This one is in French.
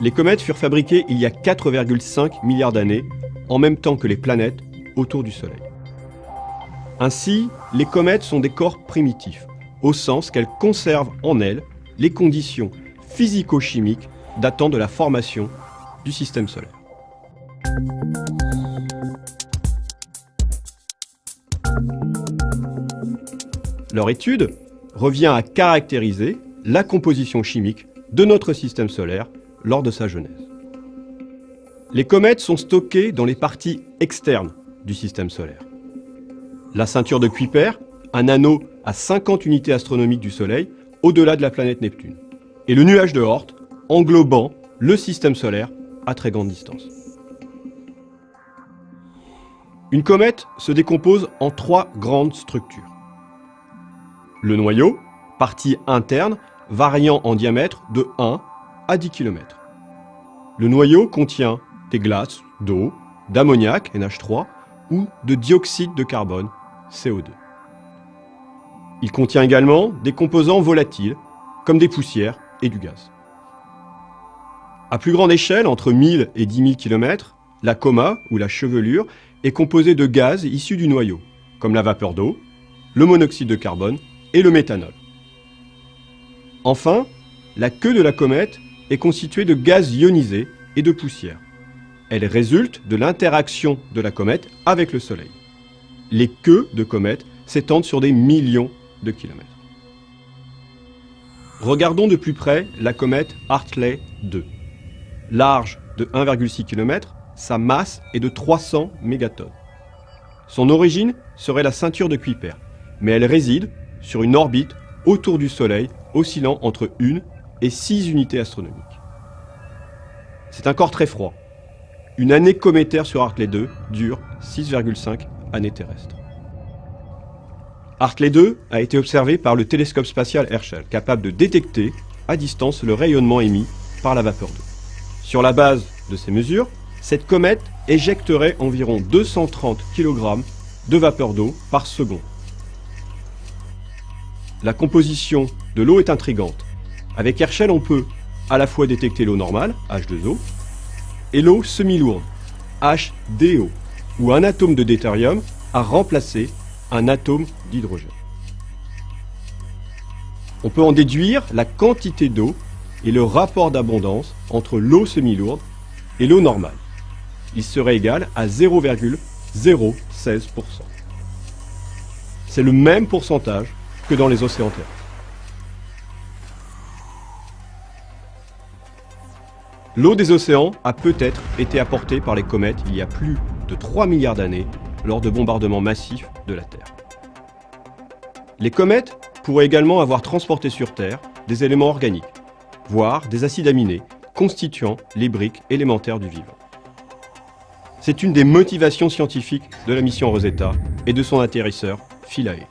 Les comètes furent fabriquées il y a 4,5 milliards d'années, en même temps que les planètes autour du Soleil. Ainsi, les comètes sont des corps primitifs, au sens qu'elles conservent en elles les conditions physico-chimiques datant de la formation du système solaire. Leur étude revient à caractériser la composition chimique de notre système solaire lors de sa genèse. Les comètes sont stockées dans les parties externes du système solaire. La ceinture de Kuiper, un anneau à 50 unités astronomiques du Soleil, au-delà de la planète Neptune. Et le nuage de Oort, englobant le système solaire à très grande distance. Une comète se décompose en 3 grandes structures. Le noyau, partie interne, variant en diamètre de 1 à 10 km. Le noyau contient des glaces d'eau, d'ammoniac, NH3, ou de dioxyde de carbone, CO2. Il contient également des composants volatiles, comme des poussières et du gaz. À plus grande échelle, entre 1000 et 10 000 km, la coma, ou la chevelure, est composée de gaz issus du noyau, comme la vapeur d'eau, le monoxyde de carbone et le méthanol. Enfin, la queue de la comète est constituée de gaz ionisés et de poussière. Elle résulte de l'interaction de la comète avec le Soleil. Les queues de comètes s'étendent sur des millions de kilomètres. Regardons de plus près la comète Hartley 2. Large de 1,6 km, sa masse est de 300 mégatonnes. Son origine serait la ceinture de Kuiper, mais elle réside sur une orbite autour du Soleil oscillant entre 1 et 6 unités astronomiques. C'est un corps très froid. Une année cométaire sur Hartley 2 dure 6,5 années terrestres. Hartley 2 a été observé par le télescope spatial Herschel, capable de détecter à distance le rayonnement émis par la vapeur d'eau. Sur la base de ces mesures, cette comète éjecterait environ 230 kg de vapeur d'eau par seconde. La composition de l'eau est intrigante. Avec Herschel, on peut à la fois détecter l'eau normale, H2O, et l'eau semi-lourde, HDO, où un atome de deutérium a remplacé un atome d'hydrogène. On peut en déduire la quantité d'eau et le rapport d'abondance entre l'eau semi-lourde et l'eau normale. Il serait égal à 0,016%. C'est le même pourcentage que dans les océans terrestres. L'eau des océans a peut-être été apportée par les comètes il y a plus de 3 milliards d'années lors de bombardements massifs de la Terre. Les comètes pourraient également avoir transporté sur Terre des éléments organiques, voire des acides aminés constituant les briques élémentaires du vivant. C'est une des motivations scientifiques de la mission Rosetta et de son atterrisseur Philae.